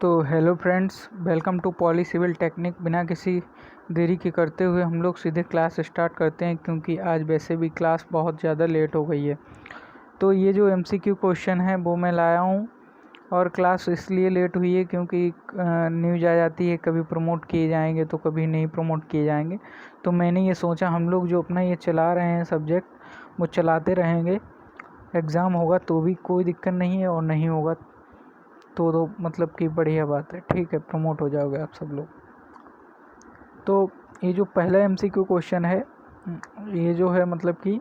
तो hello friends, welcome to Poly Civil Technic. बिना किसी देरी के करते हुए हम लोग सीधे क्लास स्टार्ट करते हैं, क्योंकि आज वैसे भी क्लास बहुत ज़्यादा लेट हो गई है। तो ये जो एमसीक्यू क्वेश्चन है वो मैं लाया हूँ, और क्लास इसलिए लेट हुई है क्योंकि न्यूज़ आ जाती है, कभी प्रमोट किए जाएंगे तो कभी नहीं प्रमोट किए जाएंगे। तो मैंने ये सोचा हम लोग जो अपना ये चला रहे हैं सब्जेक्ट वो चलाते रहेंगे। एग्ज़ाम होगा तो भी कोई दिक्कत नहीं है, और नहीं होगा तो मतलब कि बढ़िया बात है। ठीक है, प्रमोट हो जाओगे आप सब लोग। तो ये जो पहला एमसीक्यू क्वेश्चन है, ये जो है मतलब कि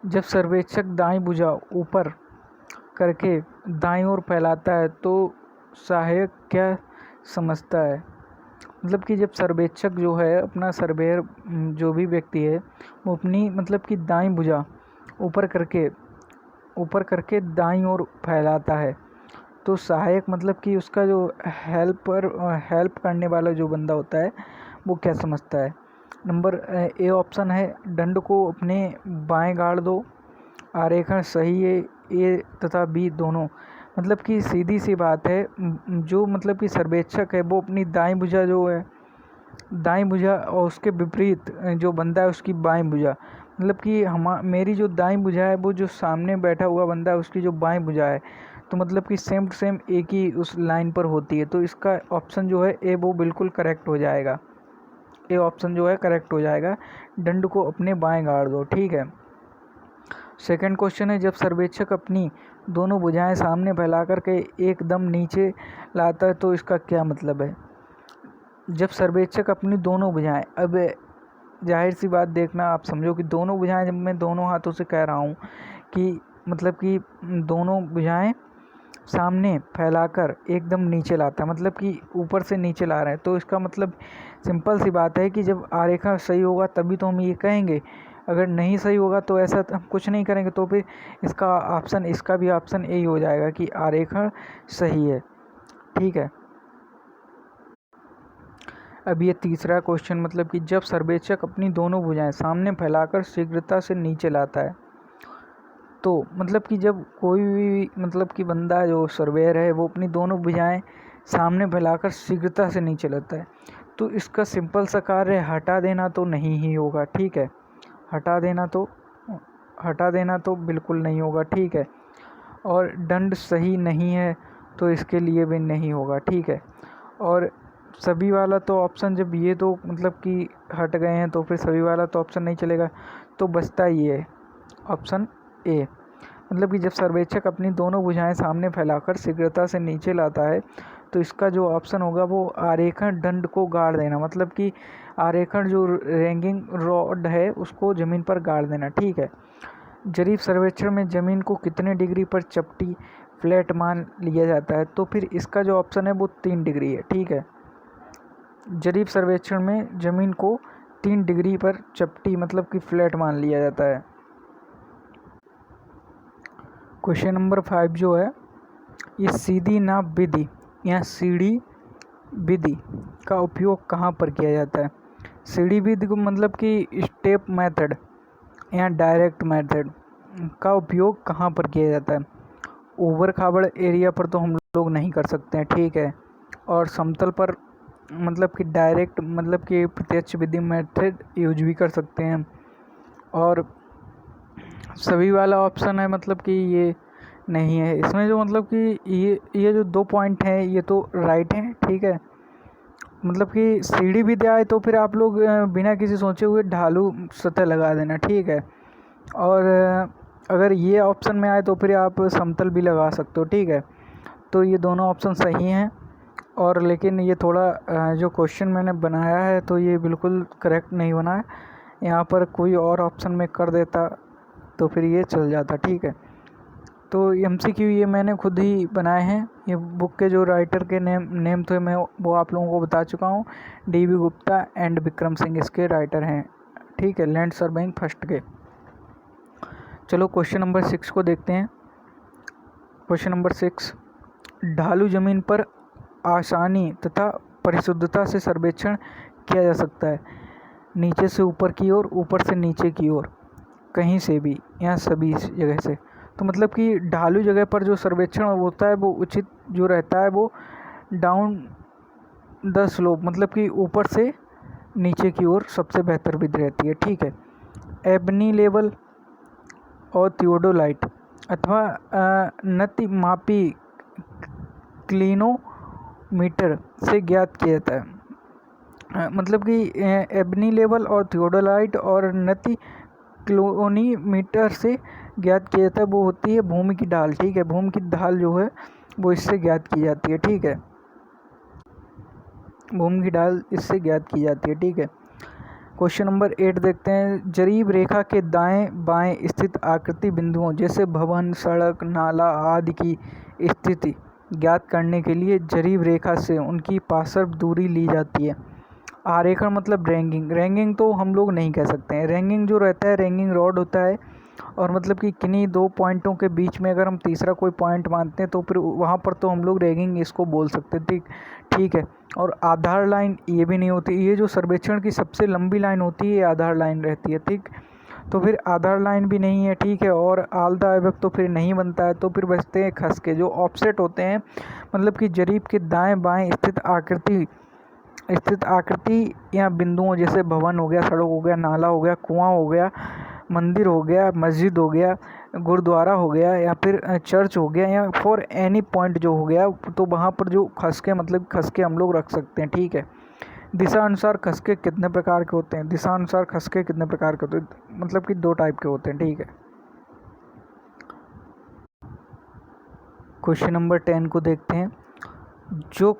जब सर्वेक्षक दाईं भुजा ऊपर करके दाईं ओर फैलाता है तो सहायक क्या समझता है। मतलब कि जब सर्वेक्षक जो है, अपना सर्वेयर जो भी व्यक्ति है, वो अपनी मतलब कि दाईं भुजा ऊपर करके दाईं ओर फैलाता है तो सहायक मतलब कि उसका जो हेल्प करने वाला जो बंदा होता है वो क्या समझता है। नंबर ए ऑप्शन है, दंड को अपने बाएं गाड़ दो। आरेखण सही है ए तथा बी दोनों। मतलब कि सीधी सी बात है, जो मतलब कि सर्वेक्षक है वो अपनी दाईं भुजा जो है, दाईं भुजा और उसके विपरीत जो बंदा है उसकी बाईं भुजा, मतलब कि मेरी जो दाईं भुजा है वो जो सामने बैठा हुआ बंदा है उसकी जो बाईं भुजा है, तो मतलब कि सेम टू सेम एक ही उस लाइन पर होती है। तो इसका ऑप्शन जो है ए वो बिल्कुल करेक्ट हो जाएगा। ए ऑप्शन जो है करेक्ट हो जाएगा, दंड को अपने बाएं गाड़ दो। ठीक है। सेकंड क्वेश्चन है, जब सर्वेक्षक अपनी दोनों भुजाएं सामने फैला कर के एकदम नीचे लाता है तो इसका क्या मतलब है। जब सर्वेक्षक अपनी दोनों भुजाएं, अब जाहिर सी बात देखना, आप समझो कि दोनों भुजाएं, जब मैं दोनों हाथों से कह रहा हूँ कि मतलब कि दोनों भुजाएं सामने फैलाकर एकदम नीचे लाता है, मतलब कि ऊपर से नीचे ला रहे हैं, तो इसका मतलब सिंपल सी बात है कि जब आरेखण सही होगा तभी तो हम ये कहेंगे। अगर नहीं सही होगा तो ऐसा हम कुछ नहीं करेंगे। तो फिर इसका भी ऑप्शन ए ही हो जाएगा कि आरेखण सही है। ठीक है। अब ये तीसरा क्वेश्चन, मतलब कि जब सर्वेक्षक अपनी दोनों भुजाएं सामने फैलाकर शीघ्रता से नीचे लाता है तो मतलब कि जब कोई भी मतलब कि बंदा जो सर्वेयर है वो अपनी दोनों भुजाएं सामने फैलाकर शीघ्रता से नीचे लाता है तो इसका सिंपल सा कार्य हटा देना तो नहीं ही होगा। ठीक है, हटा देना तो बिल्कुल नहीं होगा। ठीक है। और दंड सही नहीं है तो इसके लिए भी नहीं होगा। ठीक है। और सभी वाला तो ऑप्शन, जब ये तो मतलब कि हट गए हैं तो फिर सभी वाला तो ऑप्शन नहीं चलेगा, तो बचता ये ऑप्शन ए। मतलब कि जब सर्वेक्षक अपनी दोनों भुजाएं सामने फैलाकर शीघ्रता से नीचे लाता है तो इसका जो ऑप्शन होगा वो आरेखण दंड को गाड़ देना, मतलब कि आरेखण जो रेंगिंग रॉड है उसको ज़मीन पर गाड़ देना। ठीक है। जरीब सर्वेक्षण में ज़मीन को कितने डिग्री पर चपटी फ्लैट मान लिया जाता है, तो फिर इसका जो ऑप्शन है वो 3 डिग्री है। ठीक है। जरीब सर्वेक्षण में ज़मीन को 3 डिग्री पर चपटी मतलब कि फ्लैट मान लिया जाता है। क्वेश्चन नंबर 5 जो है, ये सीधी नाप विधि या सीढ़ी विधि का उपयोग कहाँ पर किया जाता है। सीढ़ी विधि को मतलब कि स्टेप मेथड या डायरेक्ट मेथड का उपयोग कहाँ पर किया जाता है। ऊबड़ खाबड़ एरिया पर तो हम लोग नहीं कर सकते हैं। ठीक है। और समतल पर मतलब कि डायरेक्ट मतलब कि प्रत्यक्ष विधि मेथड यूज भी कर सकते हैं। और सभी वाला ऑप्शन है मतलब कि ये नहीं है इसमें, जो मतलब कि ये जो 2 पॉइंट हैं ये तो राइट हैं। ठीक है। मतलब कि सीढ़ी भी दिया है तो फिर आप लोग बिना किसी सोचे हुए ढालू सतह लगा देना। ठीक है। और अगर ये ऑप्शन में आए तो फिर आप समतल भी लगा सकते हो। ठीक है। तो ये दोनों ऑप्शन सही हैं, और लेकिन ये थोड़ा जो क्वेश्चन मैंने बनाया है तो ये बिल्कुल करेक्ट नहीं बना है। यहाँ पर कोई और ऑप्शन में कर देता तो फिर ये चल जाता। ठीक है। तो एमसीक्यू ये मैंने खुद ही बनाए हैं। ये बुक के जो राइटर के नेम थे मैं वो आप लोगों को बता चुका हूँ। DB गुप्ता एंड विक्रम सिंह इसके राइटर हैं। ठीक है, लैंड सर्वेइंग फर्स्ट के। चलो क्वेश्चन नंबर 6 को देखते हैं। क्वेश्चन नंबर 6, ढालू जमीन पर आसानी तथा परिशुद्धता से सर्वेक्षण किया जा सकता है। नीचे से ऊपर की ओर, ऊपर से नीचे की ओर, कहीं से भी या सभी जगह से। तो मतलब कि ढालू जगह पर जो सर्वेक्षण होता है वो उचित जो रहता है वो डाउन द स्लोप, मतलब कि ऊपर से नीचे की ओर सबसे बेहतर विधि रहती है। ठीक है। एबनी लेवल और थियोडोलाइट अथवा नति मापी क्लिनोमीटर से ज्ञात किया जाता है। मतलब कि एबनी लेवल और थियोडोलाइट और नति क्लिनोमीटर से ज्ञात किया जाता है, वो होती है भूमि की ढाल। ठीक है। भूमि की ढाल जो है वो इससे ज्ञात की जाती है। ठीक है। भूमि की ढाल इससे ज्ञात की जाती है। ठीक है। क्वेश्चन नंबर 8 देखते हैं। जरीब रेखा के दाएं बाएं स्थित आकृति बिंदुओं जैसे भवन, सड़क, नाला आदि की स्थिति ज्ञात करने के लिए जरीब रेखा से उनकी पार्श्व दूरी ली जाती है। आरेखण मतलब रैंगिंग। रैंगिंग तो हम लोग नहीं कह सकते हैं। रैंगिंग जो रहता है, रैंगिंग रॉड होता है, और मतलब कि किन्हीं दो पॉइंटों के बीच में अगर हम तीसरा कोई पॉइंट मानते हैं तो फिर वहाँ पर तो हम लोग रैंगिंग इसको बोल सकते हैं। ठीक है। और आधार लाइन ये भी नहीं होती। ये जो सर्वेक्षण की सबसे लंबी लाइन होती है ये आधार लाइन रहती है। ठीक। तो फिर आधार लाइन भी नहीं है। ठीक है। और आल द अबव तो फिर नहीं बनता है। तो फिर बचते हैं खसके जो ऑफसेट होते हैं, मतलब कि जरीब के दाएं बाएं स्थित आकृति या बिंदुओं जैसे भवन हो गया, सड़क हो गया, नाला हो गया, कुआं हो गया, मंदिर हो गया, मस्जिद हो गया, गुरुद्वारा हो गया, या फिर चर्च हो गया, या फॉर एनी पॉइंट जो हो गया, तो वहाँ पर जो खसके मतलब खसके हम लोग रख सकते हैं। ठीक है। दिशा अनुसार खसके कितने प्रकार के होते हैं? दिशा अनुसार खसके कितने प्रकार के होते हैं? मतलब कि 2 टाइप के होते हैं। ठीक है। क्वेश्चन नंबर 10 को देखते हैं। जो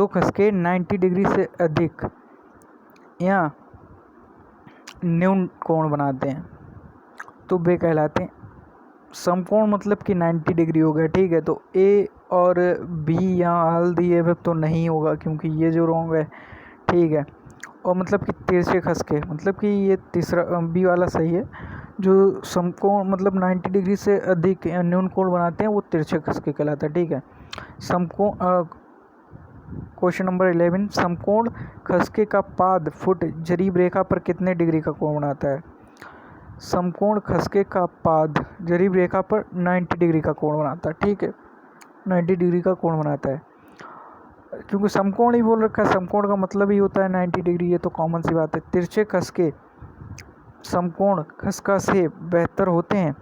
खसके 90 डिग्री से अधिक या न्यून कोण बनाते हैं तो वे कहलाते हैं समकोण, मतलब कि 90 डिग्री हो गया। ठीक है। तो ए और बी यहाँ हल दिए हुए तो नहीं होगा क्योंकि ये जो रॉन्ग है। ठीक है। और मतलब कि तिरछे खसके, मतलब कि ये तीसरा बी वाला सही है। जो समकोण मतलब 90 डिग्री से अधिक या न्यून कोण बनाते हैं वो तिरछे खसके कहलाता है। ठीक है। समकोण क्वेश्चन नंबर 11। समकोण खसके का पाद फुट जरीब रेखा पर कितने डिग्री का कोण बनाता है? समकोण खसके का पाद जरीब रेखा पर 90 डिग्री का कोण बनाता है। ठीक है। 90 डिग्री का कोण बनाता है, क्योंकि समकोण ही बोल रखा है, समकोण का मतलब ही होता है 90 डिग्री। ये तो कॉमन सी बात है। तिरछे खसके समकोण खसका से बेहतर होते हैं।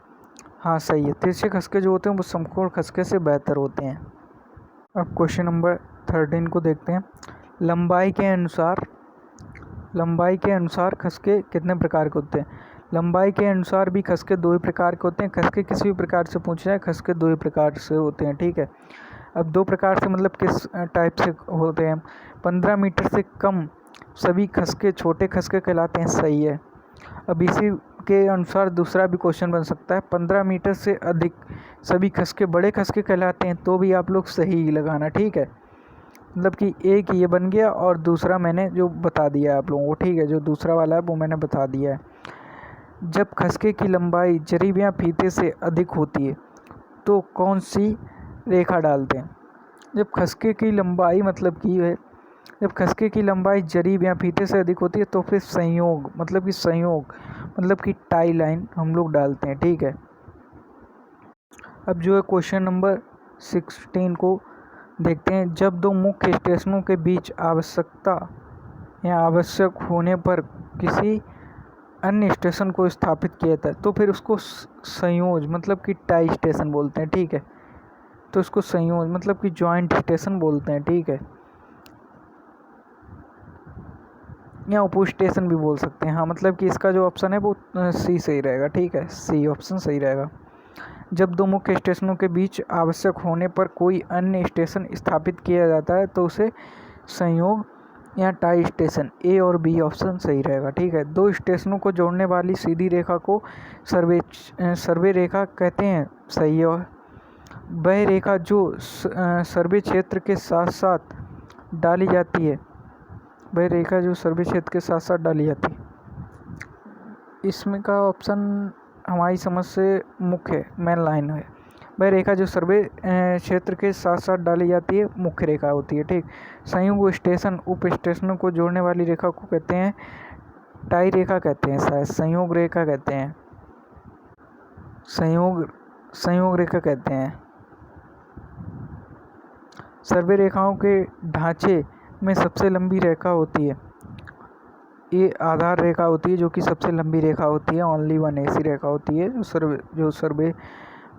हाँ सही है। तिरछे खसके जो होते हैं वो समकोण खसके से बेहतर होते हैं। अब क्वेश्चन नंबर 13 को देखते हैं। लंबाई के अनुसार खसके कितने प्रकार के होते हैं? लंबाई के अनुसार भी खसके 2 ही प्रकार के होते हैं। खसके किसी भी प्रकार से पूछ जाए, खसके 2 ही प्रकार से होते हैं। ठीक है। अब 2 प्रकार से मतलब किस टाइप से होते हैं? 15 मीटर से कम सभी खसके छोटे खसके कहलाते हैं। सही है। अब इसी के अनुसार दूसरा भी क्वेश्चन बन सकता है। 15 मीटर से अधिक सभी खसके बड़े खसके कहलाते हैं, तो भी आप लोग सही लगाना। ठीक है। मतलब कि एक ये बन गया और दूसरा मैंने जो बता दिया है आप लोगों को। ठीक है। जो दूसरा वाला है वो मैंने बता दिया है। जब खसके की लंबाई जरीब या फीते से अधिक होती है तो कौन सी रेखा डालते हैं? जब खसके की लंबाई मतलब कि है, जब खसके की लंबाई जरीब या फीते से अधिक होती है तो फिर संयोग मतलब कि टाई लाइन हम लोग डालते हैं। ठीक है। अब जो है क्वेश्चन नंबर 16 को देखते हैं। जब 2 मुख्य स्टेशनों के बीच आवश्यक होने पर किसी अन्य स्टेशन को स्थापित किया जाता है तो फिर उसको संयोज मतलब कि टाई स्टेशन बोलते हैं। ठीक है। तो इसको संयोज मतलब कि जॉइंट स्टेशन बोलते हैं। ठीक है। या उप स्टेशन भी बोल सकते हैं। हाँ मतलब कि इसका जो ऑप्शन है वो सी सही रहेगा। ठीक है। सी ऑप्शन सही रहेगा। जब 2 मुख्य स्टेशनों के बीच आवश्यक होने पर कोई अन्य स्टेशन स्थापित किया जाता है तो उसे संयोग या टाई स्टेशन, ए और बी ऑप्शन सही रहेगा। ठीक है। 2 स्टेशनों को जोड़ने वाली सीधी रेखा को सर्वे रेखा कहते हैं। सही है। वह रेखा जो सर्वे क्षेत्र के साथ साथ डाली जाती है, इसमें का ऑप्शन हमारी समझ से मुख्य मेन लाइन है। वह रेखा जो सर्वे क्षेत्र के साथ साथ डाली जाती है मुख्य रेखा होती है। ठीक। संयुग स्टेशन उप स्टेशनों को जोड़ने वाली रेखा को कहते हैं टाई रेखा कहते हैं, शायद संयोग रेखा कहते हैं। संयोग रेखा कहते हैं। सर्वे रेखाओं के ढांचे में सबसे लंबी रेखा होती है, ये आधार रेखा होती है, जो कि सबसे लंबी रेखा होती है। ओनली वन ऐसी रेखा होती है जो सर्वे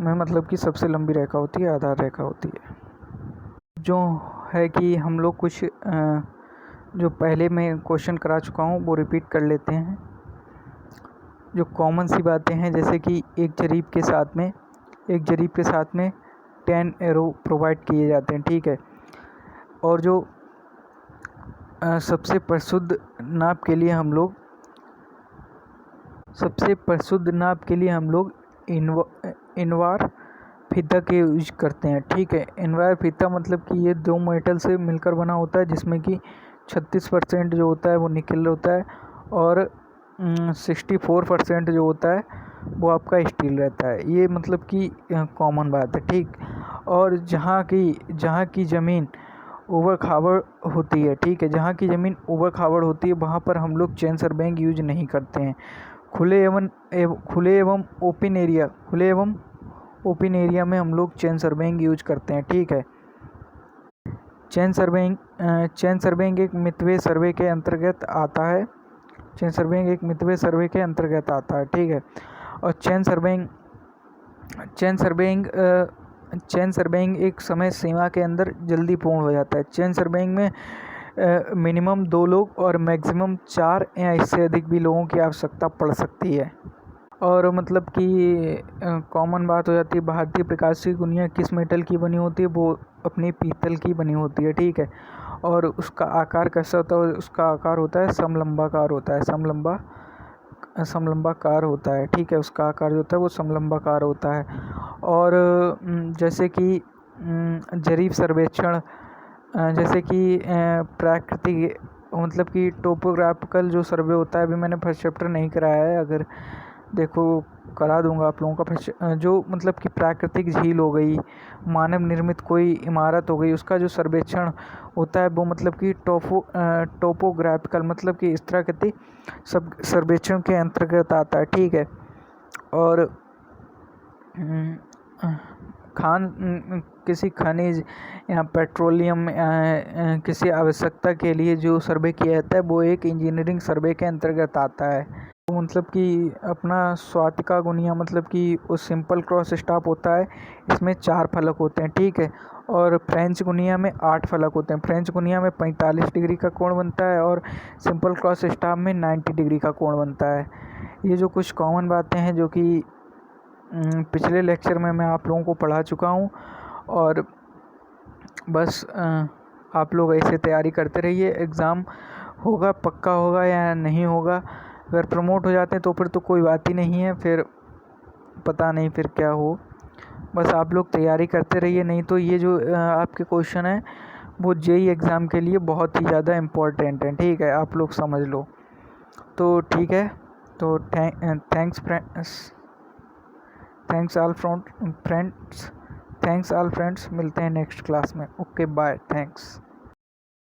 में मतलब कि सबसे लंबी रेखा होती है, आधार रेखा होती है। जो है कि हम लोग कुछ जो पहले मैं क्वेश्चन करा चुका हूँ वो रिपीट कर लेते हैं। जो कॉमन सी बातें हैं, जैसे कि एक जरीब के साथ में 10 एरो प्रोवाइड किए जाते हैं, ठीक है। और जो सबसे परिशुद्ध नाप के लिए हम लोग इनवार फीता के यूज करते हैं, ठीक है। इनवार फीता मतलब कि ये 2 मेटल से मिलकर बना होता है, जिसमें कि 36% जो होता है वो निकल होता है और 64% जो होता है वो आपका स्टील रहता है। ये मतलब कि कॉमन बात है, ठीक। और जहाँ की ज़मीन ऊबड़ खाबड़ होती है, ठीक है, जहाँ की ज़मीन ऊबड़ खाबड़ होती है वहाँ पर हम लोग चेन सरबैंग यूज नहीं करते हैं। खुले एवं ओपन एरिया में हम लोग चेन सरबैंग यूज करते हैं, ठीक है। चेन सरबैंग एक मितव्यय सर्वे के अंतर्गत आता है। ठीक है। और चेन सरबैंग एक समय सीमा के अंदर जल्दी पूर्ण हो जाता है। चेन सरबैंग में मिनिमम 2 लोग और मैक्सिमम 4 या इससे अधिक भी लोगों की आवश्यकता पड़ सकती है। और मतलब कि कॉमन बात हो जाती है, भारतीय प्रकाशीय गुनिया किस मेटल की बनी होती है? वो अपनी पीतल की बनी होती है, ठीक है। और उसका आकार कैसा होता है? उसका आकार होता है समलंबाकार होता है, ठीक है। उसका आकार जो होता है वो समलंबाकार होता है। और जैसे कि जरीब सर्वेक्षण, जैसे कि प्राकृतिक मतलब कि टोपोग्राफिकल जो सर्वे होता है, अभी मैंने फर्स्ट चैप्टर नहीं कराया है, अगर देखो करा दूंगा आप लोगों का। जो मतलब कि प्राकृतिक झील हो गई, मानव निर्मित कोई इमारत हो गई, उसका जो सर्वेक्षण होता है वो मतलब कि टोपोग्राफिकल मतलब कि इस तरह के सब सर्वेक्षण के अंतर्गत आता है, ठीक है। और किसी खनिज या पेट्रोलियम किसी आवश्यकता के लिए जो सर्वे किया जाता है वो एक इंजीनियरिंग सर्वे के अंतर्गत आता है। तो मतलब कि अपना स्वातिका गुनिया मतलब कि वो सिंपल क्रॉस स्टाफ होता है, इसमें 4 फलक होते हैं, ठीक है। और फ्रेंच गुनिया में 8 फलक होते हैं। फ्रेंच गुनिया में 45 डिग्री का कोण बनता है और सिंपल क्रॉस स्टाफ में 90 डिग्री का कोण बनता है। ये जो कुछ कॉमन बातें हैं जो कि पिछले लेक्चर में मैं आप लोगों को पढ़ा चुका हूँ। और बस आप लोग ऐसे तैयारी करते रहिए, एग्ज़ाम होगा, पक्का होगा या नहीं होगा। अगर प्रमोट हो जाते हैं तो फिर तो कोई बात ही नहीं है, फिर पता नहीं फिर क्या हो। बस आप लोग तैयारी करते रहिए, नहीं तो ये जो आपके क्वेश्चन है वो जेईई एग्ज़ाम के लिए बहुत ही ज़्यादा इम्पोर्टेंट है, ठीक है, आप लोग समझ लो। तो ठीक है, तो थैंक्स ऑल फ्रेंड्स, मिलते हैं नेक्स्ट क्लास में। Okay bye, thanks.